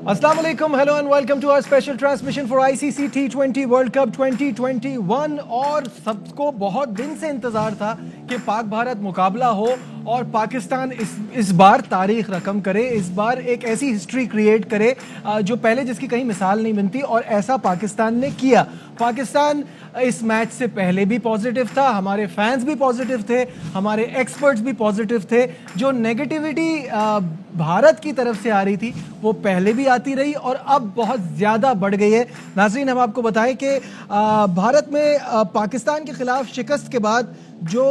अस्सलाम वालेकुम, hello and welcome to our special transmission for ICC T20 world cup 2021। और सबको बहुत दिन से इंतजार था कि पाक भारत मुकाबला हो और पाकिस्तान इस बार तारीख रकम करे, इस बार एक ऐसी हिस्ट्री क्रिएट करे जो पहले जिसकी कहीं मिसाल नहीं बनती, और ऐसा पाकिस्तान ने किया। पाकिस्तान इस मैच से पहले भी पॉजिटिव था, हमारे फैंस भी पॉजिटिव थे, हमारे एक्सपर्ट्स भी पॉजिटिव थे। जो नेगेटिविटी भारत की तरफ से आ रही थी वो पहले भी आती रही और अब बहुत ज़्यादा बढ़ गई है। नाज़रीन, हम आपको बताएं कि भारत में पाकिस्तान के खिलाफ शिकस्त के बाद जो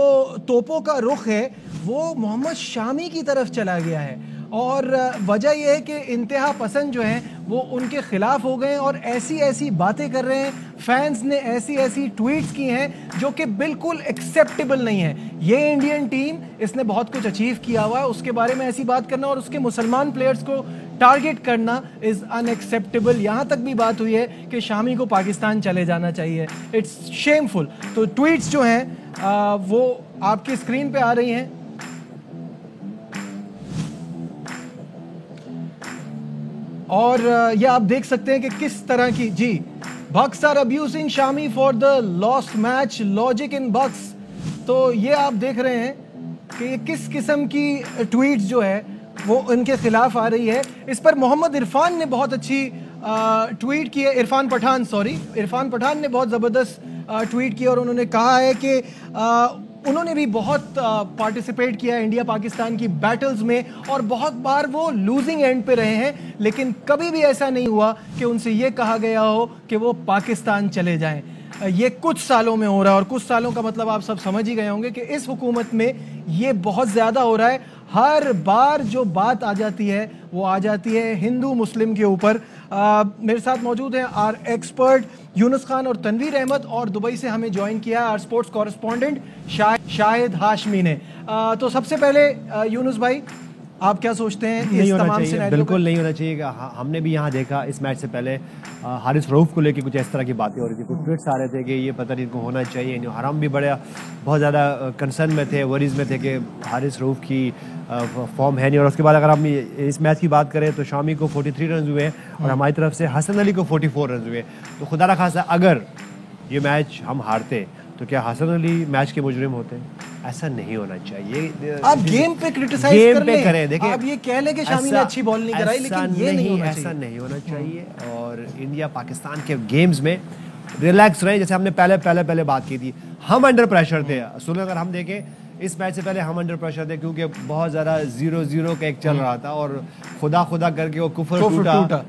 तोपों का रुख है वो मोहम्मद शामी की तरफ चला गया है, और वजह यह है कि इंतहा पसंद जो हैं वो उनके खिलाफ हो गए और ऐसी ऐसी बातें कर रहे हैं। फैंस ने ऐसी ऐसी ट्वीट्स की हैं जो कि बिल्कुल एक्सेप्टेबल नहीं है। ये इंडियन टीम, इसने बहुत कुछ अचीव किया हुआ है, उसके बारे में ऐसी बात करना और उसके मुसलमान प्लेयर्स को टारगेट करना इज़ अनएक्सेप्टेबल। यहाँ तक भी बात हुई है कि शामी को पाकिस्तान चले जाना चाहिए। It's shameful. तो ट्वीट्स जो हैं वो आपकी स्क्रीन पे आ रही हैं। और ये आप देख सकते हैं कि किस तरह की जी bucks are abusing Shami for the lost match, logic in bucks. तो ये आप देख रहे हैं कि ये किस किस्म की ट्वीट्स जो है वो उनके खिलाफ आ रही है। इस पर मोहम्मद इरफान ने बहुत अच्छी ट्वीट की है। इरफान पठान ने बहुत ज़बरदस्त ट्वीट किया और उन्होंने कहा है कि उन्होंने भी बहुत पार्टिसिपेट किया है इंडिया पाकिस्तान की बैटल्स में, और बहुत बार वो लूजिंग एंड पे रहे हैं, लेकिन कभी भी ऐसा नहीं हुआ कि उनसे ये कहा गया हो कि वो पाकिस्तान चले जाएं। ये कुछ सालों में हो रहा है, और कुछ सालों का मतलब आप सब समझ ही गए होंगे कि इस हुकूमत में ये बहुत ज़्यादा हो रहा है। हर बार जो बात आ जाती है वो आ जाती है हिंदू मुस्लिम के ऊपर। मेरे साथ मौजूद हैं आर एक्सपर्ट यूनुस खान और तनवीर अहमद, और दुबई से हमें ज्वाइन किया our sports correspondent Shahid Hashmi ने। तो सबसे पहले यूनुस भाई, आप क्या सोचते हैं इस तमाम सिनेरियो? बिल्कुल नहीं होना चाहिए। हमने भी यहाँ देखा इस मैच से पहले हारिस रऊफ को लेके कुछ इस तरह की बातें हो रही थी, कुछ ट्वीट्स आ रहे थे कि ये पता नहीं इनको होना चाहिए। हराम भी बहुत ज़्यादा कंसर्न में थे, वरीज में थे कि हारिस रऊफ की फॉर्म है नहीं। और उसके बाद अगर हम इस मैच की बात करें तो शामी को 43 रन हुए और हमारी तरफ से हसन अली को 44 रन हुए। तो खुदा ना खासा अगर ये मैच हम हारते तो क्या हसन अली मैच के मुजरिम होते? ऐसा नहीं होना चाहिए। आप गेम पे क्रिटिसाइज कर ले, करें, देखिए आप ये कह ले कि शामी ने अच्छी बॉल नहीं कराई, लेकिन ये नहीं ऐसा नहीं होना चाहिए। और इंडिया पाकिस्तान के गेम्स में रिलैक्स रहे, जैसे हमने पहले बात की थी। हम अंडर प्रेशर थे। सुनो, अगर हम देखें इस मैच से पहले हम अंडर प्रेशर थे क्योंकि बहुत ज़्यादा 0-0 का एक चल रहा था और खुदा करके वो कुफर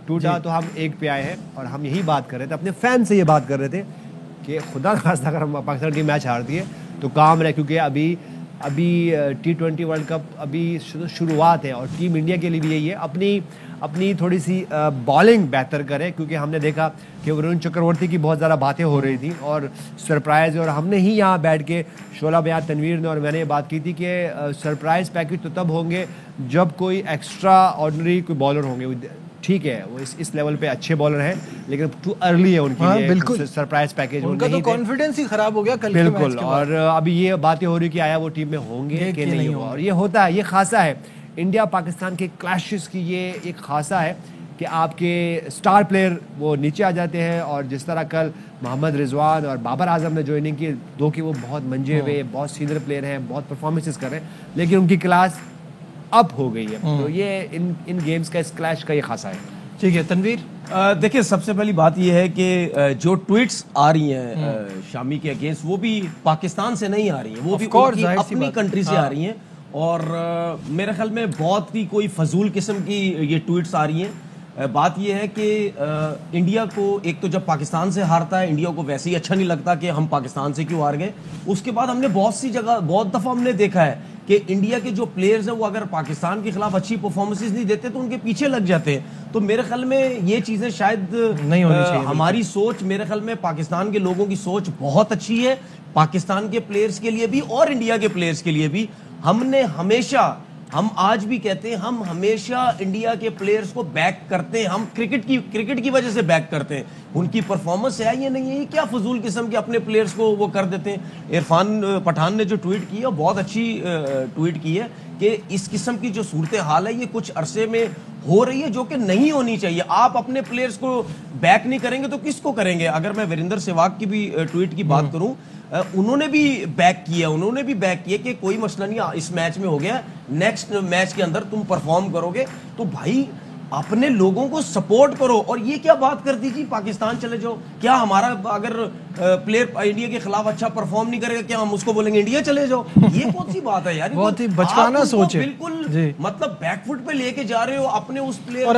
टूटा तो हम एक पे आए हैं। और हम यही बात कर रहे थे, अपने फैन से ये बात कर रहे थे कि खुदा खास्ता अगर हम पाकिस्तान टीम मैच हारती है तो काम रहे, क्योंकि अभी T20 वर्ल्ड कप अभी शुरुआत है और टीम इंडिया के लिए भी यही है अपनी थोड़ी सी बॉलिंग बेहतर करे, क्योंकि हमने देखा कि वरुण चक्रवर्ती की बहुत ज़्यादा बातें हो रही थी और सरप्राइज़। और हमने ही यहाँ बैठ के शोला बयान तनवीर ने और मैंने ये बात की थी कि सरप्राइज़ पैकेज तो तब होंगे जब कोई एक्स्ट्रा ऑर्डिनरी कोई बॉलर होंगे। ठीक है, वो इस लेवल पे अच्छे बॉलर हैं, लेकिन टू अर्ली है उनके लिए। बिल्कुल सरप्राइज पैकेज उनका तो कॉन्फिडेंस ही खराब हो गया कल के मैच के बाद। और अभी ये बातें हो रही कि आया वो टीम में होंगे कि नहीं होगा, और ये होता है, ये खासा है इंडिया पाकिस्तान के क्लैशेस की। ये एक खासा है कि आपके स्टार प्लेयर वो नीचे आ जाते हैं, और जिस तरह कल मोहम्मद रिजवान और बाबर आजम ने ज्वाइनिंग की, दो कि वो बहुत मंजे हुए, बहुत सीनियर प्लेयर हैं, बहुत परफॉर्मेंसेस कर रहे हैं, लेकिन उनकी क्लास अप हो गई है। तो ये इन गेम्स का इस क्लैश का ये खासा है। ठीक है तनवीर, देखिए सबसे पहली बात ये है कि जो ट्वीट्स आ रही हैं शामी के अगेंस्ट, वो भी पाकिस्तान से नहीं आ रही हैं, वो भी अपनी कंट्री से आ रही हैं। और मेरे ख्याल में बहुत ही कोई फजूल किस्म की ये ट्वीट्स आ रही हैं। बात यह है कि इंडिया को एक तो जब पाकिस्तान से हारता है, इंडिया को वैसे ही अच्छा नहीं लगता कि हम पाकिस्तान से क्यों हार गए। उसके बाद हमने बहुत सी जगह बहुत दफ़ा हमने देखा है कि इंडिया के जो प्लेयर्स हैं वो अगर पाकिस्तान के खिलाफ अच्छी परफॉर्मेंसेस नहीं देते तो उनके पीछे लग जाते हैं। तो मेरे ख्याल में ये चीज़ें शायद नहीं होनी चाहिए। हमारी सोच, मेरे ख्याल में पाकिस्तान के लोगों की सोच बहुत अच्छी है, पाकिस्तान के प्लेयर्स के लिए भी और इंडिया के प्लेयर्स के लिए भी। हमने हमेशा हम आज भी कहते हैं, हम हमेशा इंडिया के प्लेयर्स को बैक करते हैं, हम क्रिकेट की वजह से बैक करते हैं। उनकी परफॉर्मेंस है ये नहीं है, ये क्या फजूल किस्म के अपने प्लेयर्स को वो कर देते हैं। इरफान पठान ने जो ट्वीट की है बहुत अच्छी ट्वीट की है कि इस किस्म की जो सूरत हाल है ये कुछ अरसे में हो रही है जो कि नहीं होनी चाहिए। आप अपने प्लेयर्स को बैक नहीं करेंगे तो किसको करेंगे। अगर मैं वीरेंद्र सहवाग की भी ट्वीट की बात करूं, उन्होंने भी बैक किया कि कोई मसला नहीं, इस मैच में हो गया, नेक्स्ट मैच के अंदर तुम परफॉर्म करोगे। तो भाई अपने लोगों को सपोर्ट करो। और ये क्या बात कर दी जी पाकिस्तान चले जाओ, क्या हमारा अगर प्लेयर इंडिया के खिलाफ अच्छा परफॉर्म नहीं करेगा क्या हम उसको बोलेंगे इंडिया चले जाओ? ये कौन सी बात है यार, बहुत ही बचकाना सोच है। बिल्कुल मतलब बैकफुट पे लेके जा रहे हो अपने उस प्लेयर। और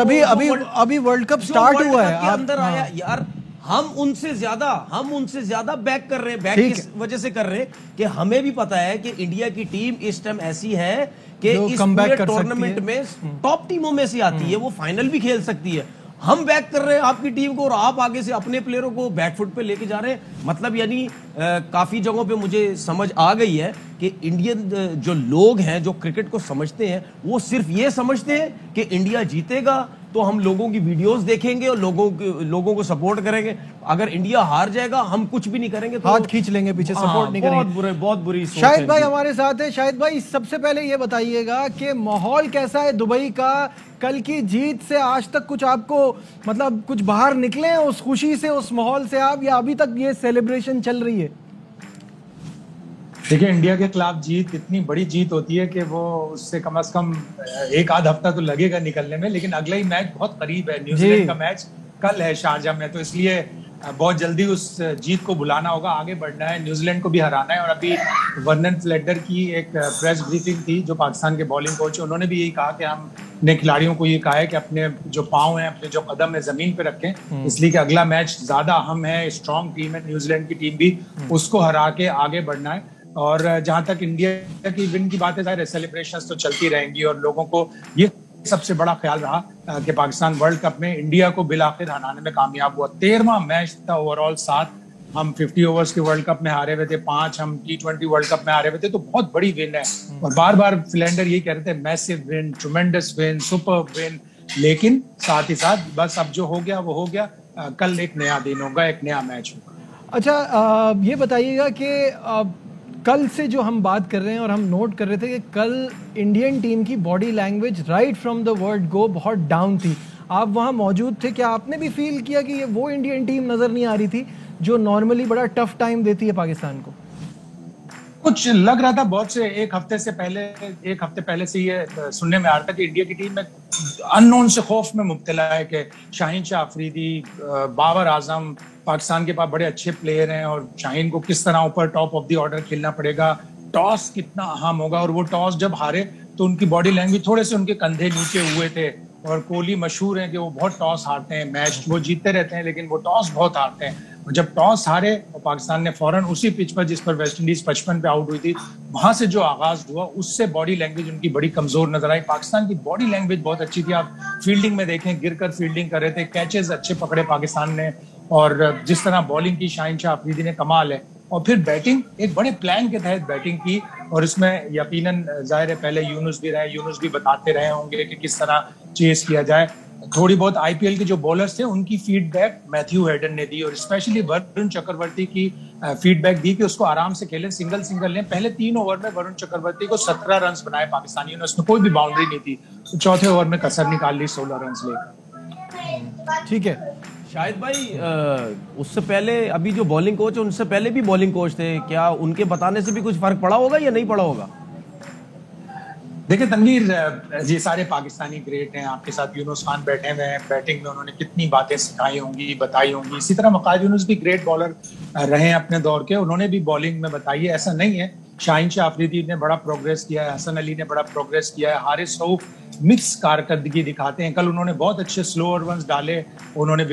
अभी वर्ल्ड कप स्टार्ट हुआ है, अंदर आया यार, हम उनसे ज्यादा बैक कर रहे हैं। बैक किस वजह से कर रहे हैं कि हमें भी पता है कि इंडिया की टीम इस टाइम ऐसी है कि इस पूरे टूर्नामेंट में टॉप टीमों में से आती है, वो फाइनल भी खेल सकती है। हम बैक कर रहे हैं आपकी टीम को और आप आगे से अपने प्लेयरों को बैकफुट पे लेके जा रहे हैं। मतलब यानी काफी जगहों पे मुझे समझ आ गई है कि इंडियन जो लोग हैं जो क्रिकेट को समझते हैं वो सिर्फ ये समझते हैं कि इंडिया जीतेगा तो हम लोगों की वीडियोस देखेंगे और लोगों को सपोर्ट करेंगे। अगर इंडिया हार जाएगा हम कुछ भी नहीं करेंगे, तो हाथ खींच लेंगे पीछे, सपोर्ट नहीं करेंगे। बहुत बुरी सोच है। शाहिद भाई हमारे साथ है। शाहिद भाई सबसे पहले ये बताइएगा कि माहौल कैसा है दुबई का? कल की जीत से आज तक कुछ आपको मतलब कुछ बाहर निकले हैं उस खुशी से, उस माहौल से आप, या अभी तक ये सेलिब्रेशन चल रही है? देखिए, इंडिया के खिलाफ जीत इतनी बड़ी जीत होती है कि वो उससे कम से कम एक आध हफ्ता तो लगेगा निकलने में, लेकिन अगला ही मैच बहुत करीब है। न्यूजीलैंड का मैच कल है शारजा में, तो इसलिए बहुत जल्दी उस जीत को बुलाना होगा, आगे बढ़ना है, न्यूजीलैंड को भी हराना है। और अभी वर्नन फ्लेडर की एक प्रेस ब्रीफिंग थी, जो पाकिस्तान के बॉलिंग कोच है, उन्होंने भी यही कहा कि हमने खिलाड़ियों को ये कहा है कि अपने जो पाँव हैं, अपने जो कदम है जमीन पे रखें, इसलिए कि अगला मैच ज्यादा अहम है। स्ट्रॉन्ग टीम है न्यूजीलैंड की टीम भी, उसको हरा के आगे बढ़ना है। और जहां तक इंडिया की विन की बात है, जाहिर है सेलिब्रेशंस तो चलती रहेंगी और लोगों को ये सबसे बड़ा ख्याल रहा कि पाकिस्तान वर्ल्ड कप में इंडिया को बिलाखिर हराने में कामयाब हुआ। 13वां मैच था ओवरऑल, 7 हम 50 ओवर्स के वर्ल्ड कप में हारे हुए थे, 5 हम T20 वर्ल्ड कप में हारे हुए थे, तो बहुत बड़ी विन है। और बार बार फिलेंडर यही कह रहे थे, massive win, ट्रेमेंडस win, super win. लेकिन साथ ही साथ बस अब जो हो गया वो हो गया, कल एक नया दिन होगा, एक नया मैच होगा। अच्छा, ये बताइएगा कि कल से जो हम बात कर रहे हैं और हम नोट कर रहे थे कि कल इंडियन टीम की body language right from the word go बहुत डाउन थी। आप वहाँ मौजूद थे, क्या आपने भी फील किया कि ये वो इंडियन टीम नजर नहीं आ रही थी जो नॉर्मली बड़ा टफ टाइम देती है पाकिस्तान को? कुछ लग रहा था बहुत से एक हफ्ते पहले से ये सुनने में आ रहा था कि इंडिया की टीम में अननोन से खौफ में मुब्तला है कि शाहीन शाह अफरीदी, बाबर आजम, पाकिस्तान के पास बड़े अच्छे प्लेयर हैं और शाहीन को किस तरह ऊपर टॉप ऑफ द ऑर्डर खेलना पड़ेगा, टॉस कितना अहम होगा। और वो टॉस जब हारे तो उनकी बॉडी लैंग्वेज, थोड़े से उनके कंधे नीचे हुए थे। और कोहली मशहूर हैं कि वो बहुत टॉस हारते हैं, मैच वो जीतते रहते हैं लेकिन वो टॉस बहुत हारते हैं। और जब टॉस हारे और पाकिस्तान ने फौरन उसी पिच पर जिस पर वेस्टइंडीज 55 पे आउट हुई थी, वहां से जो आगाज हुआ उससे बॉडी लैंग्वेज उनकी बड़ी कमजोर नजर आई। पाकिस्तान की बॉडी लैंग्वेज बहुत अच्छी थी। आप फील्डिंग में देखें, गिरकर फील्डिंग कर रहे थे, कैचेस अच्छे पकड़े पाकिस्तान ने, और जिस तरह बॉलिंग की शाहीन शाह अफरीदी ने कमाल है। और फिर बैटिंग एक बड़े प्लान के तहत बैटिंग की, और इसमें यकीनन जाहिर है पहले यूनुस भी रहे, यूनुस भी बताते रहे होंगे कि किस तरह चेस किया जाए। थोड़ी बहुत आईपीएल के जो बॉलर्स थे उनकी फीडबैक मैथ्यू हेडन ने दी, और स्पेशली वरुण चक्रवर्ती की फीडबैक दी कि उसको आराम से खेलें, सिंगल लें। पहले 3 ओवर में वरुण चक्रवर्ती को 17 रन बनाए पाकिस्तानियों ने, उसमें कोई भी बाउंड्री नहीं थी। तो चौथे ओवर में कसर निकाल ली 16 रन लेकर। ठीक है शाहिद भाई, उससे पहले अभी जो बॉलिंग कोच है उनसे पहले भी बॉलिंग कोच थे, क्या उनके बताने से भी कुछ फर्क पड़ा होगा या नहीं पड़ा होगा? देखिए तनवीर, ये सारे पाकिस्तानी ग्रेट हैं, आपके साथ यूनुस खान बैठे हुए हैं, बैटिंग में उन्होंने कितनी बातें सिखाई होंगी, बताई होंगी। इसी तरह वक़ार यूनुस भी ग्रेट बॉलर रहे हैं अपने दौर के, उन्होंने भी बॉलिंग में बताई है। ऐसा नहीं है, शाहीन शाह अफरीदी ने बड़ा प्रोग्रेस किया है, हसन अली ने बड़ा प्रोग्रेस किया है, हारिस रऊफ मिक्स कारकर्दगी दिखाते हैं। कल उन्होंने बहुत अच्छे स्लोअर वंस डाले, उन्होंने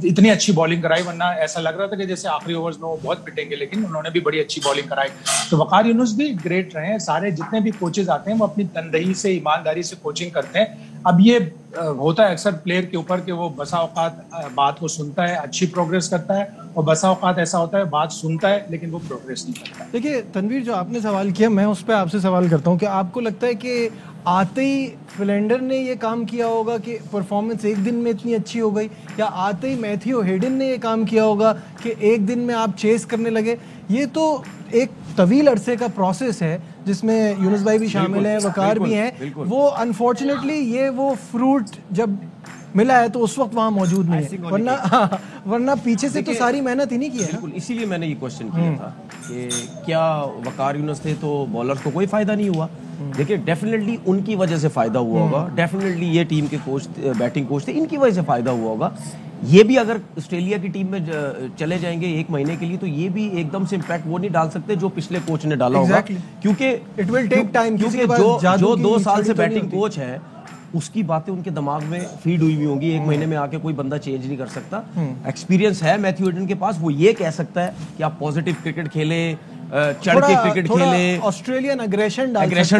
इतनी अच्छी बॉलिंग कराई, वरना ऐसा लग रहा था कि जैसे आखिरी ओवर्स में वो बहुत पिटेंगे, लेकिन उन्होंने भी बड़ी अच्छी बॉलिंग कराई। तो वकार यूनुस भी ग्रेट रहे हैं। सारे जितने भी कोचेज आते हैं वो अपनी तनदेही से, ईमानदारी से कोचिंग करते हैं। अब ये होता है अक्सर प्लेयर के ऊपर कि वो बसा औकात बात को सुनता है, अच्छी प्रोग्रेस करता है, और बसा औकात ऐसा होता है बात सुनता है लेकिन वो प्रोग्रेस नहीं करता। देखिए तनवीर, जो आपने सवाल किया, मैं उस पर आपसे सवाल करता हूँ कि आपको लगता है कि आते ही फिलेंडर ने ये काम किया होगा कि परफॉर्मेंस एक दिन में इतनी अच्छी हो गई, या आते ही मैथ्यू हेडन ने ये काम किया होगा कि एक दिन में आप चेस करने लगे? ये तो एक तवील अरसे का प्रोसेस है जिसमें यूनुस भाई भी शामिल हैं, वकार भी हैं। वो अनफॉर्चुनेटली ये वो फ्रूट जब मिला है तो उस वक्त वहाँ मौजूद नहीं है, वरना पीछे से तो सारी मेहनत ही नहीं की है। बिल्कुल, इसीलिए मैंने ये क्वेश्चन किया था कि क्या वकार यूनुस थे तो बॉलर्स को कोई फायदा नहीं हुआ? देखिए डेफिनेटली उनकी वजह से फायदा हुआ होगा, डेफिनेटली ये टीम के कोच, बैटिंग कोच थे, इनकी वजह से फायदा हुआ होगा। ये भी अगर ऑस्ट्रेलिया की टीम में चले जाएंगे एक महीने के लिए तो ये भी एकदम से इम्पैक्ट वो नहीं डाल सकते जो पिछले कोच ने डाला होगा, क्योंकि इट विल टेक टाइम, क्योंकि जो 2 साल से बैटिंग कोच है उसकी बातें उनके दिमाग में फीड हुई होंगी। एक महीने में आके कोई बंदा चेंज नहीं कर सकता। एक्सपीरियंस है मैथ्यू हेडन के पास, वो ये कह सकता है कि आप पॉजिटिव क्रिकेट खेले, चढ़ के क्रिकेट खेले, ऑस्ट्रेलियन अग्रेशन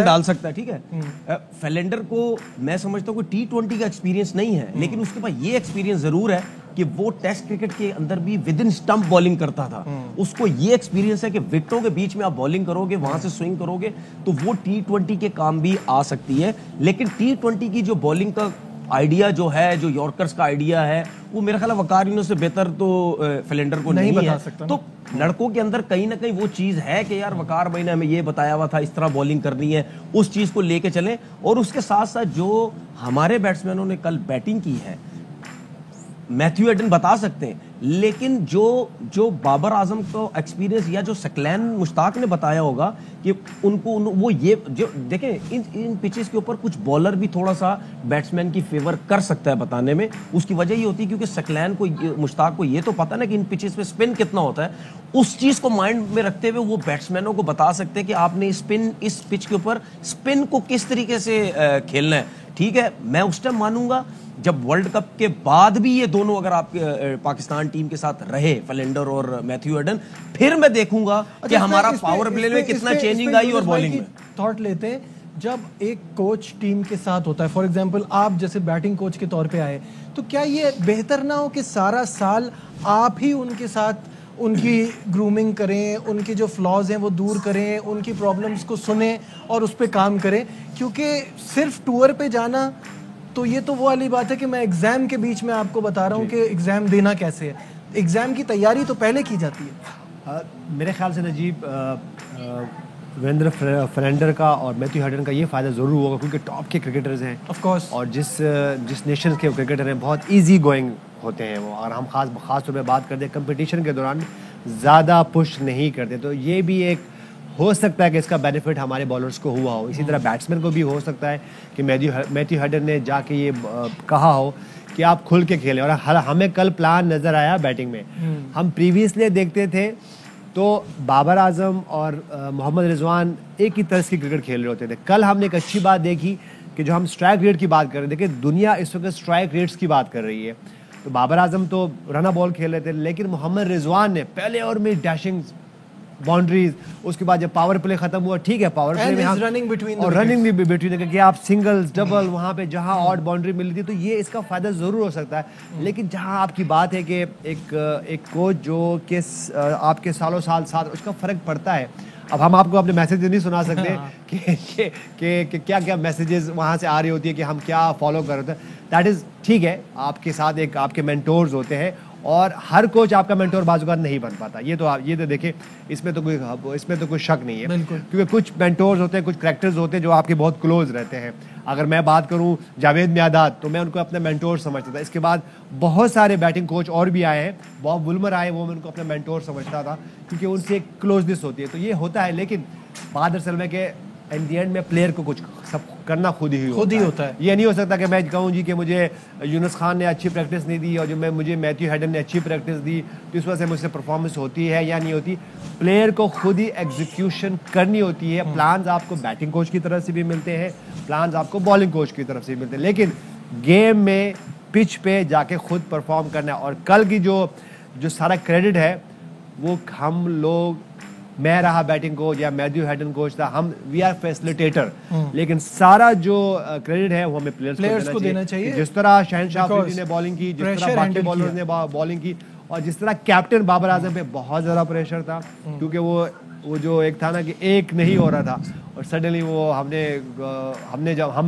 डाल सकता है, ठीक है। फिलेंडर को मैं समझता हूँ कि T20 का एक्सपीरियंस नहीं है, लेकिन उसके पास ये एक्सपीरियंस जरूर है कि वो टेस्ट क्रिकेट के अंदर भी विद इन स्टंप बॉलिंग करता था। उसको ये एक्सपीरियंस है कि विकेटों के बीच में आप बॉलिंग करोगे, वहां से स्विंग करोगे, तो वो T20 के काम भी आ सकती है। लेकिन T20 की जो बॉलिंग का आइडिया जो है, जो यॉर्कर्स का आइडिया है, वो मेरा ख्याल है वकार यूनुस से बेहतर तो फिलेंडर को नहीं बता सकता। तो लड़कों के अंदर कहीं ना कहीं वो चीज है कि यार वकार भाई ने हमें ये बताया हुआ था, इस तरह बॉलिंग करनी है, उस चीज को लेके चलें। और उसके साथ साथ जो हमारे बैट्समैनों ने कल बैटिंग की है, मैथ्यू हेडन बता सकते हैं, लेकिन जो बाबर आजम को एक्सपीरियंस या जो सकलैन मुश्ताक ने बताया होगा कि उनको वो ये जो देखें इन पिचेस के ऊपर कुछ बॉलर भी थोड़ा सा बैट्समैन की फेवर कर सकता है बताने में। उसकी वजह ये होती है क्योंकि सकलैन को, मुश्ताक को ये तो पता ना कि इन पिचेस पे स्पिन कितना होता है। उस चीज को माइंड में रखते हुए वो बैट्समैनों को बता सकते हैं कि आपने स्पिन, इस पिच के ऊपर स्पिन को किस तरीके से खेलना है। ठीक है, मैं उस टाइम मानूंगा जब वर्ल्ड कप के बाद भी ये दोनों अगर आपके पाकिस्तान टीम के साथ रहे, फिलेंडर और मैथ्यू हेडन, फिर मैं देखूंगा कि हमारा पावर प्ले में कितना चेंजिंग आई और बॉलिंग में। थॉट लेते हैं, जब एक कोच टीम के साथ होता है, फॉर एग्जांपल आप जैसे बैटिंग कोच के तौर पे आए, तो क्या ये बेहतर ना हो कि सारा साल आप ही उनके साथ उनकी ग्रूमिंग करें, उनके जो फ्लॉज हैं वो दूर करें, उनकी प्रॉब्लम्स को सुने और उस पर काम करें? क्योंकि सिर्फ टूर पे जाना तो ये तो वो वाली बात है कि मैं एग्जाम के बीच में आपको बता रहा हूँ कि एग्जाम देना कैसे है। एग्जाम की तैयारी तो पहले की जाती है। मेरे ख्याल से नजीब, वीरेंद्र फिलेंडर का और मैथ्यू हेडन का ये फ़ायदा ज़रूर होगा क्योंकि टॉप के क्रिकेटर्स हैं ऑफ कोर्स, और जिस नेशन के क्रिकेटर हैं बहुत इजी गोइंग होते हैं वो। और हम खास तौर पे बात करते हैं कंपटीशन के दौरान ज़्यादा पुश नहीं करते, तो ये भी एक हो सकता है कि इसका बेनिफिट हमारे बॉलर्स को हुआ हो। इसी तरह बैट्समैन को भी हो सकता है कि मैथ्यू हेडन ने जाके ये कहा हो कि आप खुल के खेलें। और हमें कल प्लान नज़र आया बैटिंग में। हम प्रीवियसली देखते थे तो बाबर आजम और मोहम्मद रिजवान एक ही तरह की क्रिकेट खेल रहे होते थे। कल हमने एक अच्छी बात देखी कि जो हम स्ट्राइक रेट की बात कर रहे थे, देखिए दुनिया इस वक्त स्ट्राइक रेट्स की बात कर रही है। तो बाबर आजम तो रना बॉल खेल रहे थे, लेकिन मोहम्मद रिजवान ने पहले ओवर में डैशिंग बाउंड्रीज, उसके बाद जब पावर प्ले खत्म हुआ, ठीक है पावर प्ले में रनिंग बिटवीन और रनिंग भी बिटवीन कि आप सिंगल्स डबल वहां पे जहां ऑड बाउंड्री मिली थी, तो ये इसका फायदा जरूर हो सकता है। लेकिन जहां आपकी बात है कि एक कोच जो कि आपके सालों साल साथ उसका फर्क पड़ता है। अब हम आपको अपने मैसेज नहीं सुना सकते कि क्या क्या मैसेजेस वहां से आ रही होती है कि हम क्या फॉलो कर रहे थे। दैट इज ठीक है, आपके साथ एक आपके मेंटोर्स होते हैं और हर कोच आपका मेंटोर बाजूकात नहीं बन पाता। ये तो देखिए, इसमें तो कोई शक नहीं है, क्योंकि कुछ मेंटोर्स होते हैं, कुछ कैरेक्टर्स होते हैं जो आपके बहुत क्लोज रहते हैं। अगर मैं बात करूं जावेद मियादाद, तो मैं उनको अपना मेंटोर समझता था। इसके बाद बहुत सारे बैटिंग कोच और भी आए हैं, बॉब वुलमर आए, वो मैं उनको अपना मेंटोर समझता था क्योंकि उनसे एक क्लोजनेस होती है। तो ये होता है, लेकिन बात असल में कि एंड द एंड में प्लेयर को कुछ सब करना खुद ही होता है। ये नहीं हो सकता कि मैं कहूँ जी कि मुझे यूनुस खान ने अच्छी प्रैक्टिस नहीं दी और जो मुझे मैथ्यू हेडन ने अच्छी प्रैक्टिस दी तो इस वजह से मुझसे परफॉर्मेंस होती है या नहीं होती। प्लेयर को खुद ही एग्जीक्यूशन करनी होती है। प्लान्स आपको बैटिंग कोच की तरफ से भी मिलते हैं, प्लान्स आपको बॉलिंग कोच की तरफ से भी मिलते हैं, लेकिन गेम में पिच पे जाके खुद परफॉर्म करना है। और कल की जो सारा क्रेडिट है वो हम लोग, मैं रहा बैटिंग कोच या मैथ्यू हेडन कोच था, हम वी आर फैसिलिटेटर, लेकिन सारा जो क्रेडिट है वो हमें प्लेयर्स को देना चाहिए। जिस तरह शहनशाह अफरीदी ने बॉलिंग की, जिस तरह बाकी बॉलर्स ने बॉलिंग की, और जिस तरह कैप्टन बाबर आजम पे बहुत ज़्यादा प्रेशर था, क्योंकि वो जो एक था ना कि एक नहीं हो रहा था और सडनली वो हम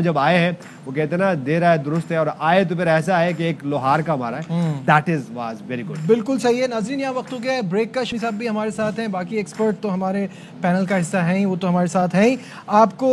जब आए हैं वो कहते हैं ना दे रहा है दुरुस्त है, और आए तो फिर ऐसा है कि एक लोहार का मारा है। That is was very good. बिल्कुल सही है। नाज़रीन, यहाँ वक्त हो गया है ब्रेक का। साहब भी हमारे साथ हैं, बाकी एक्सपर्ट तो हमारे पैनल का हिस्सा हैं ही, वो तो हमारे साथ हैं ही। आपको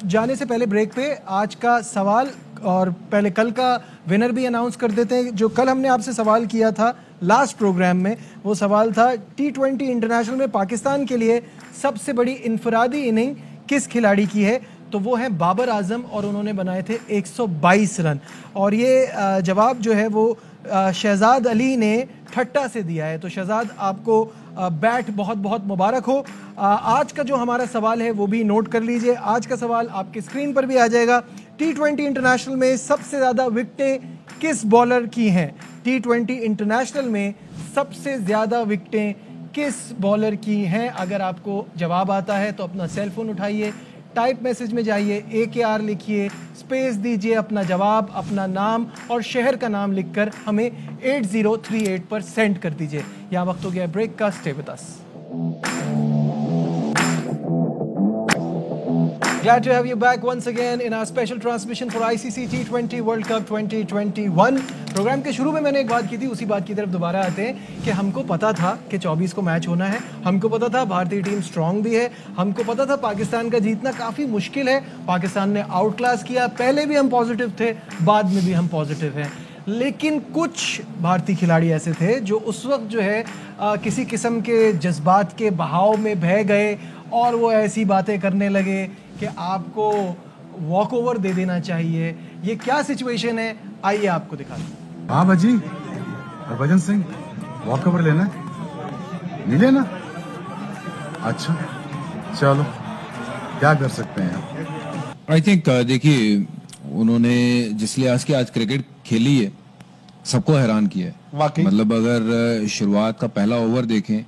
जाने से पहले ब्रेक पे आज का सवाल और पहले कल का विनर भी अनाउंस कर देते हैं। जो कल हमने आपसे सवाल किया था लास्ट प्रोग्राम में, वो सवाल था T20 इंटरनेशनल में पाकिस्तान के लिए सबसे बड़ी इनफरादी इनिंग किस खिलाड़ी की है, तो वो है बाबर आजम और उन्होंने बनाए थे 122 रन। और ये जवाब जो है वो शहजाद अली ने ठट्टा से दिया है। तो शहजाद, आपको बैट बहुत बहुत मुबारक हो। आज का जो हमारा सवाल है वो भी नोट कर लीजिए। आज का सवाल आपके स्क्रीन पर भी आ जाएगा। T20 इंटरनेशनल में सबसे ज़्यादा विकेटें किस बॉलर की हैं? T20 इंटरनेशनल में सबसे ज़्यादा विकेटें किस बॉलर की हैं? अगर आपको जवाब आता है तो अपना सेल फोन उठाइए, टाइप मैसेज में जाइए, AKR लिखिए, स्पेस दीजिए, अपना जवाब, अपना नाम और शहर का नाम लिखकर हमें 8038 पर सेंड कर दीजिए। यहाँ वक्त हो गया ब्रेक का। Stay with us. Glad to have you back once again in our special transmission for ICC T20 World Cup 2021। Programme के शुरू में मैंने एक बात की थी, उसी बात की तरफ दोबारा आते हैं कि हमको पता था कि 24 को मैच होना है, हमको पता था भारतीय टीम स्ट्रांग भी है, हमको पता था पाकिस्तान का जीतना काफ़ी मुश्किल है। पाकिस्तान ने आउट क्लास किया, पहले भी हम पॉजिटिव थे, बाद में भी हम पॉजिटिव हैं। लेकिन कुछ भारतीय खिलाड़ी ऐसे थे जो उस वक्त जो है किसी किस्म के जज्बात के बहाव में बह गए और वो ऐसी बातें करने लगे कि आपको वॉक ओवर दे देना चाहिए। ये क्या सिचुएशन है, आइए आपको दिखाते हैं। हाँ भाजी, हरभजन सिंह वॉक ओवर लेना है, नहीं लेना? अच्छा चलो, क्या कर सकते हैं। आई थिंक देखिए, उन्होंने जिस लिहाज की आज क्रिकेट खेली है सबको हैरान किया है। मतलब अगर शुरुआत का पहला ओवर देखें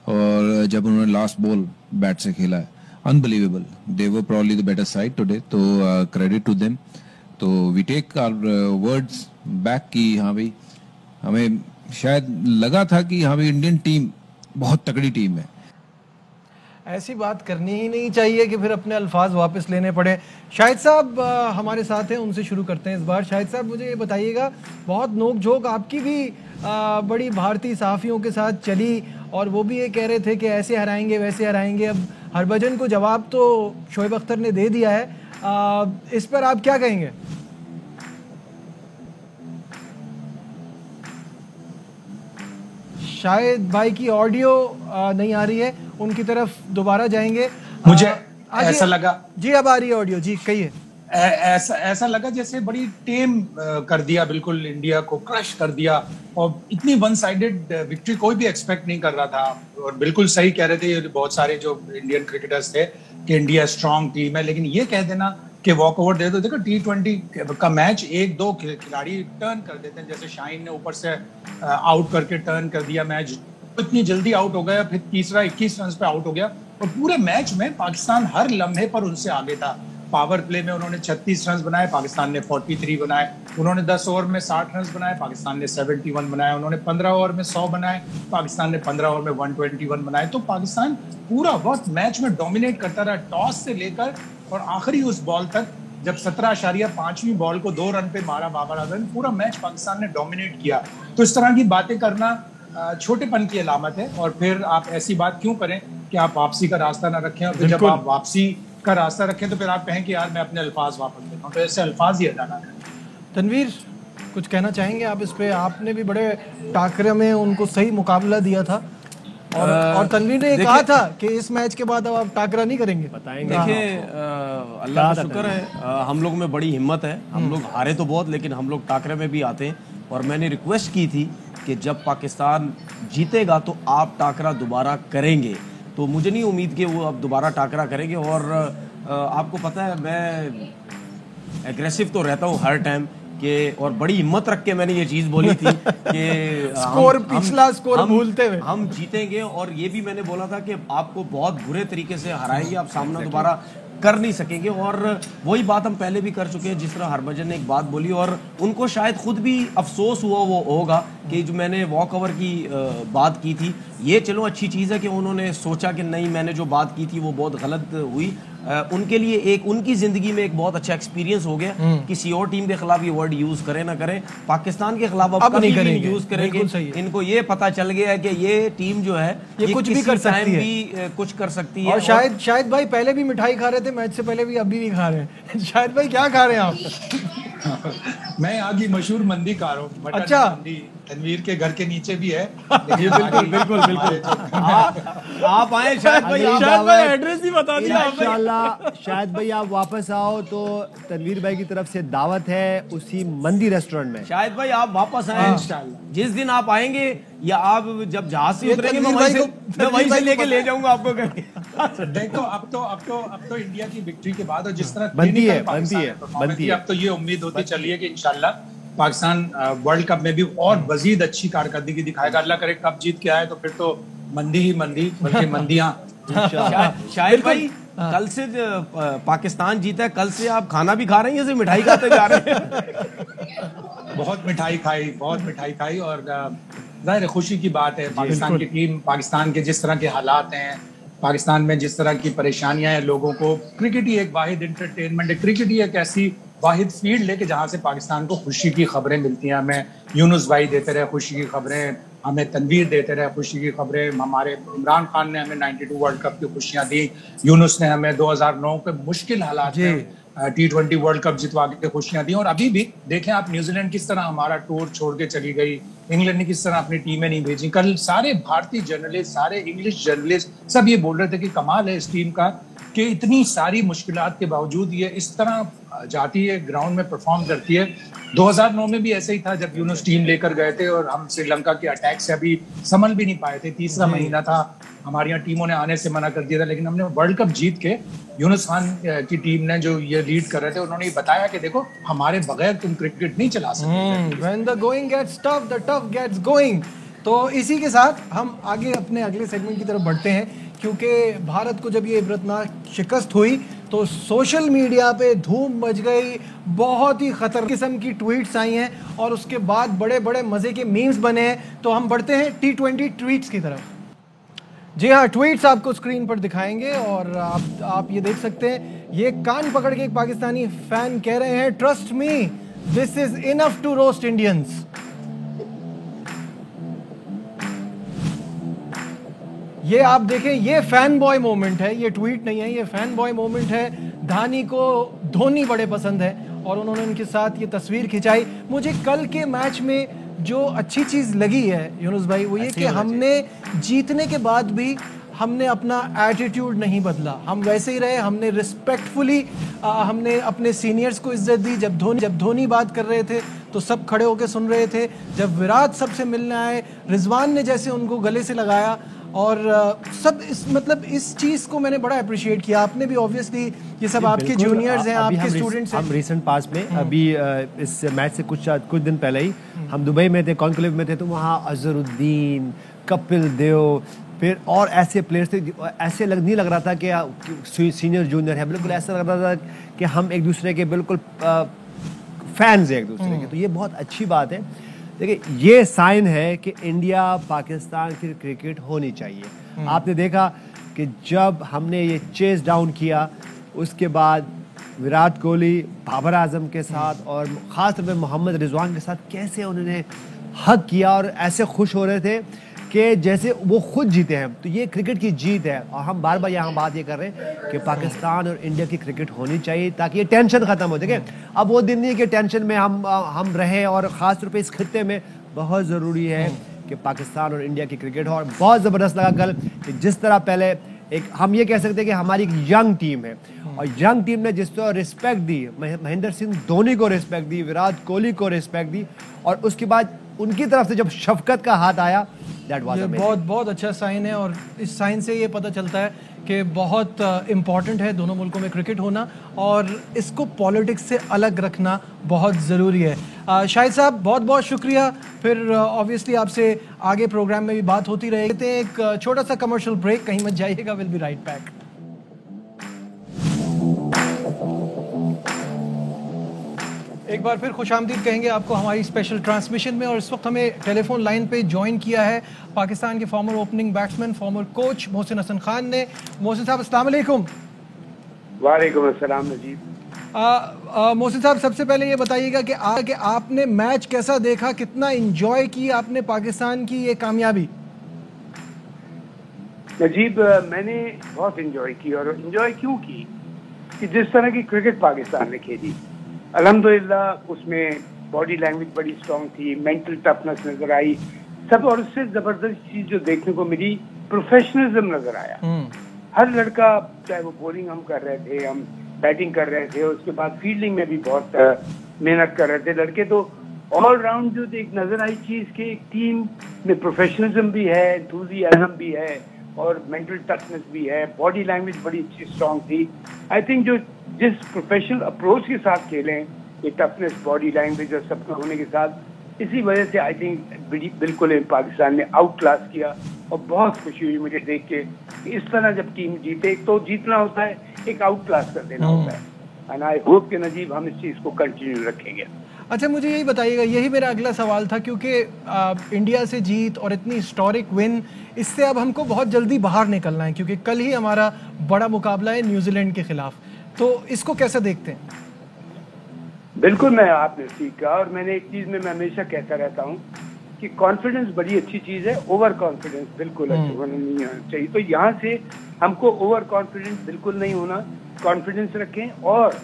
और जब उन्होंने लास्ट बॉल बैट से खेला है, unbelievable. They were probably the better side today, तो क्रेडिट टू देम। तो we take our words back कि हाँ भाई, हमें शायद लगा था कि हाँ भाई इंडियन टीम बहुत तगड़ी टीम है। ऐसी बात करनी ही नहीं चाहिए कि फिर अपने अल्फाज वापस लेने पड़े। शाहिद साहब हमारे साथ हैं, उनसे शुरू करते हैं इस बार। शाहिद साहब, मुझे ये बताइएगा, बहुत नोक-झोंक आपकी भी बड़ी भारतीय सहाफ़ियों के साथ चली और वो भी ये कह रहे थे कि ऐसे हराएंगे वैसे हराएंगे। अब हरभजन को जवाब तो शोएब अख्तर ने दे दिया है, इस पर आप क्या कहेंगे? शायद भाई की ऑडियो नहीं आ रही है, उनकी तरफ दोबारा जाएंगे। मुझे ऐसा लगा जी, अब आ रही है ऑडियो जी, कहिए। ऐसा लगा जैसे बड़ी टेम कर दिया, बिल्कुल इंडिया को क्रश कर दिया, और इतनी वन साइडेड विक्ट्री कोई भी एक्सपेक्ट नहीं कर रहा था। और बिल्कुल सही कह रहे थे बहुत सारे जो इंडियन क्रिकेटर्स थे कि इंडिया स्ट्रांग टीम है, लेकिन ये कह देना कि वॉक ओवर दे दो। देखो T20 का मैच 1-2 खिलाड़ी टर्न कर देते हैं, जैसे शाहीन ने ऊपर से आउट करके टर्न कर दिया मैच, इतनी जल्दी आउट हो गया, फिर तीसरा 21 रन पे आउट हो गया। और पूरे मैच में पाकिस्तान हर लम्हे पर उनसे आगे था। पावर प्ले में उन्होंने 36 रन बनाए, पाकिस्तान ने 43 बनाए। उन्होंने 10 ओवर में 60 रन बनाए, पाकिस्तान ने 71 बनाए। उन्होंने 15 ओवर में 100 बनाए, पाकिस्तान ने 15 ओवर में 121 बनाए। तो पाकिस्तान पूरा वक्त मैच में डोमिनेट करता रहा, टॉस से लेकर और आखिरी उस बॉल तक, जब 17.5वीं बॉल को 2 रन पे मारा बाबर आजम। पूरा मैच पाकिस्तान ने डोमिनेट किया। तो इस तरह की बातें करना छोटेपन की अलामत है। और फिर आप ऐसी बात क्यों करें कि आप वापसी का रास्ता ना रखें, और फिर जब आप वापसी का रास्ता रखें तो फिर आप कहें कि यार मैं अपने अल्फाज वापस लेता हूँ। तो ऐसे अल्फाज ही अदा ना करें। तनवीर, कुछ कहना चाहेंगे आप इस पे? आपने भी बड़े टाकरे में उनको सही मुकाबला दिया था। और तनवीर ने कहा था कि इस मैच के बाद अब आप टाकरा नहीं करेंगे। बताएंगे। देखिए अल्लाह का शुक्र है, हम लोग में बड़ी हिम्मत है। हम लोग हारे तो बहुत, लेकिन हम लोग टाकरे में भी आते हैं। और मैंने रिक्वेस्ट की थी कि जब पाकिस्तान जीतेगा तो आप टाकरा दोबारा करेंगे, तो मुझे नहीं उम्मीद कि वो अब दोबारा टाकरा करेंगे। और आपको पता है मैं एग्रेसिव तो रहता हूँ हर टाइम के, और बड़ी हिम्मत रख के मैंने ये चीज बोली थी कि पिछला स्कोर भूलते हुए हम जीतेंगे। और ये भी मैंने बोला था कि आपको बहुत बुरे तरीके से हराएंगे, आप सामना दोबारा कर नहीं सकेंगे। और वही बात हम पहले भी कर चुके हैं, जिस तरह हरभजन ने एक बात बोली और उनको शायद खुद भी अफसोस हुआ वो होगा कि जो मैंने वॉक ओवर की बात की थी, ये चलो अच्छी चीज़ है कि उन्होंने सोचा कि नहीं मैंने जो बात की थी वो बहुत गलत हुई। उनके लिए एक उनकी जिंदगी में एक बहुत अच्छा एक्सपीरियंस हो गया। किसी और टीम के खिलाफ ये वर्ड यूज करें ना करें, पाकिस्तान के खिलाफ अब नहीं करेंगे, यूज करेंगे। इनको ये पता चल गया है कि ये टीम जो है ये कुछ भी कर सकती है, भी कुछ कर सकती है। और शायद भाई पहले भी मिठाई खा रहे थे मैच से पहले भी, अभी भी खा रहे हैं। शायद भाई क्या खा रहे हैं आप? मैं यहाँ की मशहूर मंदी खा रहा हूँ। अच्छा, तनवीर के घर के नीचे भी है। बिल्कुल बिल्कुल बिल्कुल आप आए शायद भाई एड्रेस ही बता दिया इंशाल्लाह। शायद भाई आप वापस आओ तो तनवीर भाई की तरफ से दावत है उसी मंदी रेस्टोरेंट में। शायद भाई आप वापस आए इंशाल्लाह। जिस दिन आप आएंगे या आप जब जहाज से उतरेंगे मैं वहीं से लेके ले जाऊंगा आपको करके। देखो अब तो इंडिया की विक्ट्री के बाद और जिस तरह बनती है अब तो ये उम्मीद होती चली है कि इंशाल्लाह पाकिस्तान वर्ल्ड कप में भी और मजीद अच्छी कारकर्दगी दिखाएगा। अल्लाह करे कप जीत के आए तो फिर तो मंदी ही मंदी, बल्कि मंदियां। शायद भाई कल से पाकिस्तान जीता है, कल से आप खाना भी खा रहे हैं या मिठाई खाते जा रहे हैं? बहुत मिठाई खाई और जाहिर खुशी की बात है। पाकिस्तान की टीम, पाकिस्तान के जिस तरह के हालात हैं, पाकिस्तान में जिस तरह की परेशानियां हैं लोगों को, क्रिकेट ही एक वाहिद एंटरटेनमेंट है। क्रिकेट ही एक ऐसी वाहिद फील्ड है कि जहाँ से पाकिस्तान को खुशी की खबरें मिलती हैं। हमें यूनुस भाई देते रहे खुशी की खबरें, हमें तनवीर देते रहे खुशी की खबरें, हमारे इमरान खान ने हमें 92 वर्ल्ड कप की खुशियां दी, यूनुस ने हमें 2009 के मुश्किल हालात में T20 वर्ल्ड कप जितवा के खुशियां दी। और अभी भी देखें आप, न्यूजीलैंड किस तरह हमारा टूर छोड़ के चली गई, इंग्लैंड ने किस तरह अपनी टीमें नहीं भेजी। कल सारे भारतीय जर्नलिस्ट, सारे इंग्लिश जर्नलिस्ट सब ये बोल रहे थे कि कमाल है इस टीम का कि इतनी सारी मुश्किलात के बावजूद ये इस तरह जाती है, ग्राउंड में परफॉर्म करती है। 2009 में भी ऐसे ही था जब यूनुस टीम लेकर गए थे और हम श्रीलंका के अटैक से अभी संभल भी नहीं पाए थे। तीसरा महीना था, हमारी यहाँ टीमों ने आने से मना कर दिया था, लेकिन हमने वर्ल्ड कप जीत के यूनुस खान की टीम ने जो ये लीड कर रहे थे, उन्होंने बताया कि देखो हमारे बगैर तुम क्रिकेट नहीं चला सकते। When the going gets tough, the tough gets going। तो इसी के साथ हम आगे अपने अगले सेगमेंट की तरफ बढ़ते हैं, क्योंकि भारत को जब ये इबरतनाक शिकस्त हुई तो सोशल मीडिया पे धूम मच गई, बहुत ही खतरनाक किस्म की ट्वीट्स आई हैं और उसके बाद बड़े बड़े मज़े के मीम्स बने हैं। तो हम बढ़ते हैं T20 ट्वीट्स की तरफ। जी हाँ, ट्वीट्स आपको स्क्रीन पर दिखाएंगे और आप ये देख सकते हैं। ये कान पकड़ के एक पाकिस्तानी फैन कह रहे हैं, trust me this is enough to roast Indians. ये आप देखें, ये फैन बॉय मोमेंट है, ये ट्वीट नहीं है, ये फैन बॉय मोमेंट है। धानी को धोनी बड़े पसंद है और उन्होंने उनके साथ ये तस्वीर खिंचाई। मुझे कल के मैच में जो अच्छी चीज़ लगी है यूनुस भाई, वो ये कि हमने जीतने के बाद भी हमने अपना एटीट्यूड नहीं बदला, हम वैसे ही रहे। हमने रिस्पेक्टफुली हमने अपने सीनियर्स को इज्जत दी। जब धोनी बात कर रहे थे तो सब खड़े होकर सुन रहे थे। जब विराट सबसे मिलने आए, रिजवान ने जैसे उनको गले से लगाया और सब इस चीज़ को मैंने बड़ा अप्रिशिएट किया। आपने भी ऑब्वियसली, ये सब आपके जूनियर्स हैं, आपके स्टूडेंट्स हैं। हम रिसेंट पास में अभी इस मैच से कुछ दिन पहले ही हम दुबई में थे, कॉन्क्लेव में थे, तो वहाँ अजहरुद्दीन, कपिल देव, फिर और ऐसे प्लेयर्स थे। ऐसे नहीं लग रहा था कि सीनियर जूनियर है, बिल्कुल ऐसा लग रहा था कि हम एक दूसरे के बिल्कुल फैंस हैं एक दूसरे के। तो ये बहुत अच्छी बात है। देखिए, ये साइन है कि इंडिया पाकिस्तान की क्रिकेट होनी चाहिए। आपने देखा कि जब हमने ये चेस डाउन किया, उसके बाद विराट कोहली बाबर आजम के साथ और ख़ास तौर पे मोहम्मद रिजवान के साथ कैसे उन्होंने हक किया और ऐसे खुश हो रहे थे कि जैसे वो खुद जीते हैं। तो ये क्रिकेट की जीत है और हम बार बार यहाँ बात ये कर रहे हैं कि पाकिस्तान और इंडिया की क्रिकेट होनी चाहिए ताकि ये टेंशन ख़त्म हो। देखिए, अब वो दिन नहीं कि टेंशन में हम रहे, और ख़ास तौर पे इस खित्ते में बहुत ज़रूरी है कि पाकिस्तान और इंडिया की क्रिकेट हो। और बहुत ज़बरदस्त लगा कल कि जिस तरह पहले एक हम ये कह सकते हैं कि हमारी एक यंग टीम है और यंग टीम ने जिस तरह रिस्पेक्ट दी, महेंद्र सिंह धोनी को रिस्पेक्ट दी, विराट कोहली को रिस्पेक्ट दी और उसके बाद उनकी तरफ से जब शफकत का हाथ आया, दैट वाज अमेजिंग। बहुत बहुत अच्छा साइन है और इस साइन से ये पता चलता है कि बहुत इम्पॉर्टेंट है दोनों मुल्कों में क्रिकेट होना और इसको पॉलिटिक्स से अलग रखना बहुत ज़रूरी है। शाहिद साहब बहुत बहुत शुक्रिया। फिर ऑब्वियसली आपसे आगे प्रोग्राम में भी बात होती रहेगी। एक छोटा सा कमर्शियल ब्रेक, कहीं मत जाइएगा, विल बी राइट बैक। एक बार फिर खुशामदीद कहेंगे आपको हमारी स्पेशल ट्रांसमिशन में। और इस वक्त हमें टेलीफोन लाइन पे ज्वाइन किया है पाकिस्तान के former opening batsman, former coach Mohsin Hasan Khan ने। मोहसिन साहब अस्सलाम वालेकुम। वालेकुम अस्सलाम नजीब। मोहसिन साहब सबसे पहले ये बताइएगा कि आपने मैच कैसा देखा, कितना एंजॉय की आपने पाकिस्तान की ये कामयाबी? नजीब मैंने बहुत एंजॉय की और एंजॉय क्यों की कि जिस तरह की क्रिकेट पाकिस्तान ने खेली अल्हम्दुलिल्लाह उसमें बॉडी लैंग्वेज बड़ी स्ट्रांग थी, मेंटल टफनेस नजर आई सब, और उससे जबरदस्त चीज जो देखने को मिली प्रोफेशनलिज्म नजर आया। हर लड़का, चाहे वो बॉलिंग हम कर रहे थे, हम बैटिंग कर रहे थे, उसके बाद फील्डिंग में भी बहुत मेहनत कर रहे थे लड़के, तो ऑल राउंड जो एक नजर आई चीज कि एक टीम में प्रोफेशनलिज्म भी है, एंथुसियाज्म भी है और मेंटल टफनेस भी है, बॉडी लैंग्वेज बड़ी अच्छी स्ट्रांग थी। आई थिंक जो जिस प्रोफेशनल अप्रोच के साथ खेलें, ये टफनेस, बॉडी लैंग्वेज और सबका होने के साथ, इसी वजह से आई थिंक बिल्कुल पाकिस्तान ने आउट क्लास किया और बहुत खुशी हुई मुझे देख के कि इस तरह जब टीम जीते, एक तो जीतना होता है, एक आउट क्लास कर देना होता है। एंड आई होप कि नजीब हम इस चीज को कंटिन्यू रखेंगे। अच्छा मुझे यही बताइएगा, यही मेरा अगला सवाल था, क्योंकि इंडिया से जीत और इतनी हिस्टोरिक विन, इससे अब हमको बहुत जल्दी बाहर निकलना है क्योंकि कल ही हमारा बड़ा मुकाबला है न्यूजीलैंड के खिलाफ, तो इसको कैसे देखते हैं? बिल्कुल, मैं आपने ठीक कहा और मैंने एक चीज में मैं हमेशा कहता रहता हूँ कि कॉन्फिडेंस बड़ी अच्छी चीज है, ओवर कॉन्फिडेंस बिल्कुल नहीं होना चाहिए। तो यहाँ से हमको ओवर कॉन्फिडेंस बिल्कुल नहीं होना, कॉन्फिडेंस रखें। और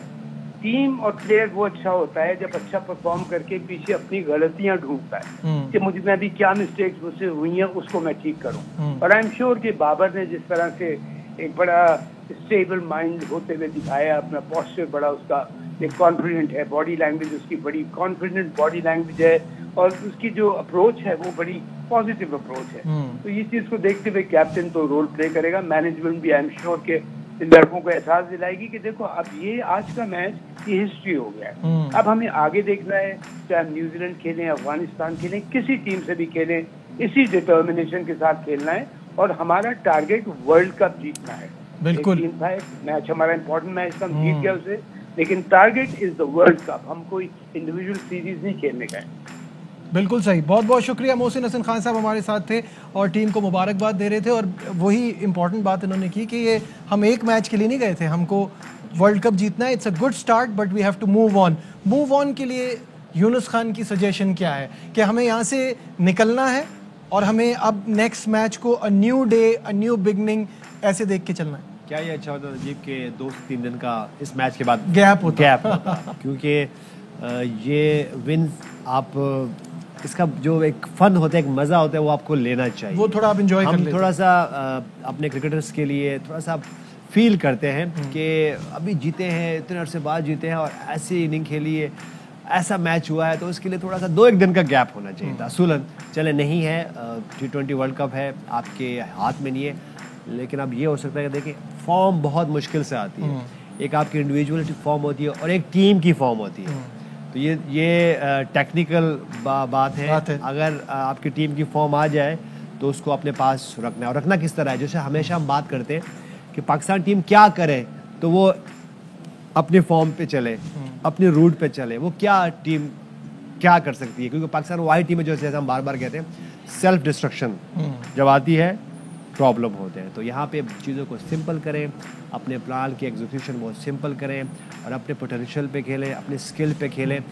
टीम और प्लेयर वो अच्छा होता है जब अच्छा परफॉर्म करके पीछे अपनी गलतियां ढूंढता है कि मुझे में अभी क्या मिस्टेक्स मुझसे हुई हैं उसको मैं ठीक करूं। और आई एम श्योर कि बाबर ने जिस तरह से एक बड़ा स्टेबल माइंड होते हुए दिखाया, अपना पोस्चर बड़ा उसका एक कॉन्फिडेंट है, बॉडी लैंग्वेज उसकी बड़ी कॉन्फिडेंट बॉडी लैंग्वेज है और उसकी जो अप्रोच है वो बड़ी पॉजिटिव अप्रोच है। तो ये चीज को देखते हुए कैप्टन तो रोल प्ले करेगा, मैनेजमेंट भी आई एम श्योर के इन लड़कों को एहसास दिलाएगी कि देखो अब ये आज का मैच ये हिस्ट्री हो गया है, अब हमें आगे देखना है, चाहे हम न्यूजीलैंड खेलें, अफगानिस्तान खेलें, किसी टीम से भी खेलें, इसी डिटर्मिनेशन के साथ खेलना है और हमारा टारगेट वर्ल्ड कप जीतना है। बिल्कुल टीम था, मैच हमारा इंपॉर्टेंट मैच था, हम जीत गया उसे, लेकिन target is the world cup, हम कोई इंडिविजुअल सीरीज नहीं खेलने का है। बिल्कुल सही, बहुत बहुत शुक्रिया। मोहसिन हसन खान साहब हमारे साथ थे और टीम को मुबारकबाद दे रहे थे और वही इंपॉर्टेंट बात इन्होंने की कि ये हम एक मैच के लिए नहीं गए थे, हमको वर्ल्ड कप जीतना है। It's a good start but we have to move on. Move on के लिए यूनुस खान की सजेशन क्या है कि हमें यहाँ से निकलना है और हमें अब नेक्स्ट मैच को a new day, a new beginning ऐसे देख के चलना है? क्या ये अच्छा होता नजीब के 2-3 दिन का इस मैच के बाद गैप होता क्योंकि ये विन आप इसका जो एक फन होता है, एक मजा होता है, वो आपको लेना चाहिए, वो थोड़ा आप एंजॉय कर लेते हैं। हम थोड़ा सा अपने क्रिकेटर्स के लिए थोड़ा सा फील करते हैं कि अभी जीते हैं, इतने अरसे बाद जीते हैं और ऐसी इनिंग खेली है, ऐसा मैच हुआ है, तो उसके लिए थोड़ा सा 2-1 दिन का गैप होना चाहिए था। असूलन चले नहीं है, T20 वर्ल्ड कप है, आपके हाथ में नहीं है, लेकिन अब ये हो सकता है कि देखिए फॉर्म बहुत मुश्किल से आती है, एक आपकी इंडिविजुअल फॉर्म होती है और एक टीम की फॉर्म होती है। तो ये टेक्निकल बात है। अगर आपकी टीम की फॉर्म आ जाए तो उसको अपने पास रखना है, और रखना किस तरह है, जैसे हमेशा हम बात करते हैं कि पाकिस्तान टीम क्या करे, तो वो अपनी फॉर्म पे चले, अपने रूट पे चले, वो क्या टीम क्या कर सकती है, क्योंकि पाकिस्तान वाही टीम है जो जैसे हम बार बार कहते हैं सेल्फ डिस्ट्रक्शन जब आती है प्रॉब्लम होते हैं। तो यहाँ पे चीज़ों को सिंपल करें, अपने प्लान की एग्जीक्यूशन बहुत सिंपल करें और अपने पोटेंशियल पे खेलें, अपने स्किल पे खेलें,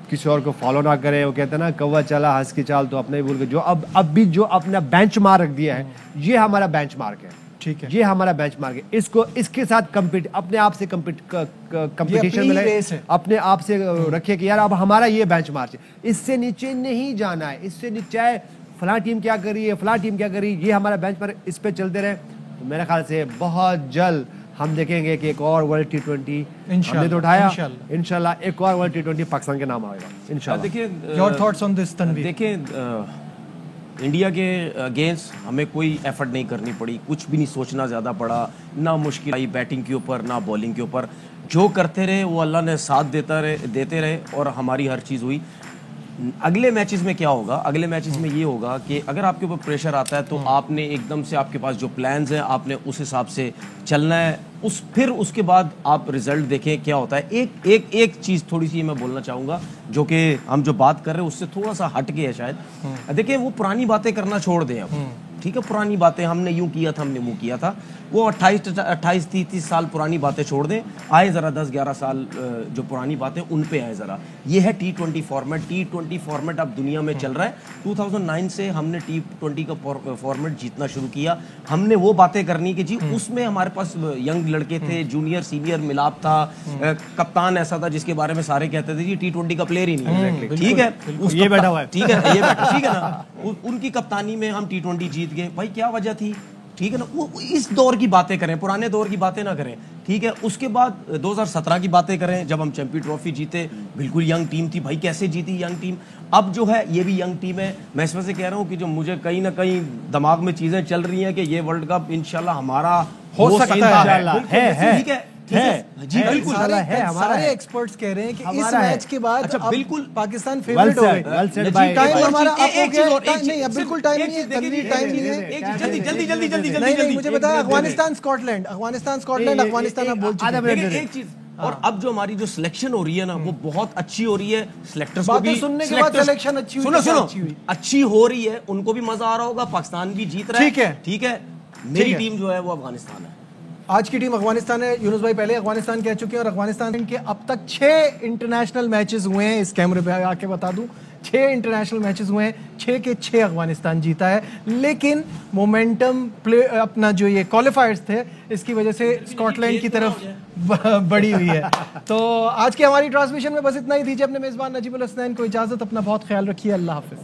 किसी और को फॉलो ना करें। वो कहते हैं ना कौवा चला हंस की चाल तो अपने ही भूल के, जो अब भी जो अपना बेंचमार्क रख दिया है, ये हमारा बेंचमार्क है, ठीक है, ये हमारा बेंचमार्क है। इसको इसके साथ अपने आप से कंपटीशन में अपने आप से रखिए कि यार अब हमारा ये बेंचमार्क है, इससे नीचे नहीं जाना है, इससे नीचे फला टीम क्या कर रही है, फला टीम क्या कर रही है, ये हमारा बेंच पर इस पे चलते रहे तो मेरे ख्याल से बहुत जल्द हम देखेंगे कि एक और वर्ल्ड T20 हमने तो उठाया, इंशाल्लाह एक और वर्ल्ड T20 पाकिस्तान के नाम आएगा इंशाल्लाह। देखिए your thoughts on this Tanveer? देखिए इंडिया के अगेंस्ट हमें कोई एफर्ट नहीं करनी पड़ी, कुछ भी नहीं सोचना ज़्यादा पड़ा, ना मुश्किल आई बैटिंग के ऊपर ना बॉलिंग के ऊपर, जो करते रहे वो अल्लाह ने साथ देते रहे और हमारी हर चीज़ हुई। अगले मैचेस में क्या होगा, अगले मैचेस में ये होगा कि अगर आपके ऊपर प्रेशर आता है तो आपने एकदम से आपके पास जो प्लान्स हैं आपने उस हिसाब से चलना है, फिर उसके बाद आप रिजल्ट देखें क्या होता है। एक चीज़ थोड़ी सी मैं बोलना चाहूँगा जो कि हम जो बात कर रहे हैं उससे थोड़ा सा हट के है शायद। देखिए वो पुरानी बातें करना छोड़ दें अब, ठीक है, पुरानी बातें हमने यूं किया था, हमने वो किया था, वो 28-30 साल पुरानी बातें छोड़ दें, आए ज़रा 10-11 साल जो पुरानी बातें उन पे आए ज़रा। ये है T20 फॉर्मेट अब दुनिया में चल रहा है। 2009 से हमने T20 का फॉर्मेट जीतना शुरू किया। हमने वो बातें करनी कि जी उसमें हमारे पास यंग लड़के थे, जूनियर सीनियर मिलाप था, कप्तान ऐसा था जिसके बारे में सारे कहते थे जी T20 का प्लेयर ही नहीं है, ठीक है, ये बैठा हुआ है, ठीक है, ये बैठा, ठीक है ना, उनकी कप्तानी में हम T20 जीत गए। भाई क्या वजह थी, ठीक है ना, वो इस दौर की बातें करें, पुराने दौर की बातें ना करें, ठीक है। उसके बाद 2017 की बातें करें जब हम चैंपियन ट्रॉफी जीते, बिल्कुल यंग टीम थी, भाई कैसे जीती यंग टीम। अब जो है ये भी यंग टीम है। मैं इस वजह से कह रहा हूँ कि जो मुझे कहीं ना कहीं दिमाग में चीजें चल रही हैं कि ये वर्ल्ड कप इंशाल्लाह हमारा हो सकता है, ठीक है जी, बिल्कुल है। हमारे एक्सपर्ट्स कह रहे हैं कि इस मैच के बाद अच्छा बिल्कुल पाकिस्तान फेवरेट हो गए। टाइम हमारा अब हो गया, नहीं अब बिल्कुल टाइम नहीं है, टाइम नहीं है, जल्दी मुझे बताया अफगानिस्तान स्कॉटलैंड अफगानिस्तान आप बोल चुके हैं। एक चीज और अब जो हमारी जो सिलेक्शन हो रही है ना वो बहुत अच्छी हो रही है। सिलेक्टर्स को भी सुनने के बाद सिलेक्शन अच्छी हुई, सुनो अच्छी हो रही है, उनको भी मजा आ रहा होगा, पाकिस्तान भी जीत रहा है, ठीक है। मेरी टीम जो है वो अफगानिस्तान है, आज की टीम अफगानिस्तान है। यूनुस भाई पहले अफगानिस्तान कह चुके हैं और अफगानिस्तान के अब तक 6 इंटरनेशनल मैचेस हुए हैं। इस कैमरे पे आके बता दूं 6 इंटरनेशनल मैचेस हुए हैं, 6 के 6 अफगानिस्तान जीता है। लेकिन मोमेंटम प्ले अपना जो ये क्वालिफायर्स थे इसकी वजह से स्कॉटलैंड की तरफ बढ़ी हुई है। तो आज की हमारी ट्रांसमिशन में बस इतना ही। दीजिए अपने मेजबान नजीबुल हसनैन को इजाजत, अपना बहुत ख्याल रखिए, अल्लाह हाफिज।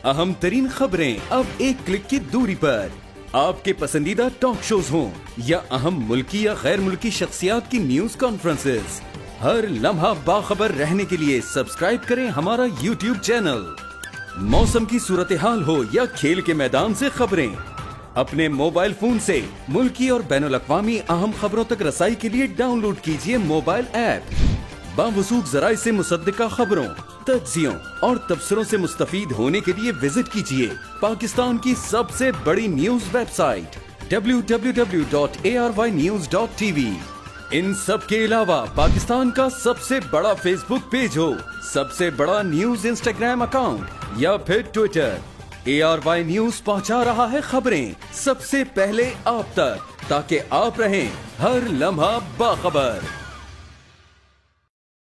अहम तरीन खबरें अब एक क्लिक की दूरी पर, आपके पसंदीदा टॉक शोज हों या अहम मुल्की या गैर मुल्की शख्सियात की न्यूज कॉन्फ्रेंसेस, हर लम्हा बाखबर रहने के लिए सब्सक्राइब करें हमारा YouTube चैनल। मौसम की सूरत हाल हो या खेल के मैदान से खबरें, अपने मोबाइल फोन से मुल्की और बैनुल-अक़वामी अहम खबरों तक रसाई के लिए डाउनलोड कीजिए मोबाइल ऐप। बावसूख ज़राए से मुसद्दिका खबरों, तज्ज़ियों और तबसरों से मुस्तफीद होने के लिए विजिट कीजिए पाकिस्तान की सबसे बड़ी न्यूज वेबसाइट www.arvnews.tv। इन सब के अलावा पाकिस्तान का सबसे बड़ा फेसबुक पेज हो, सबसे बड़ा न्यूज इंस्टाग्राम अकाउंट या फिर ट्विटर, ARY न्यूज पहुंचा रहा है खबरें सबसे पहले आप तक, ताकि आप रहें हर लम्हा बाखबर।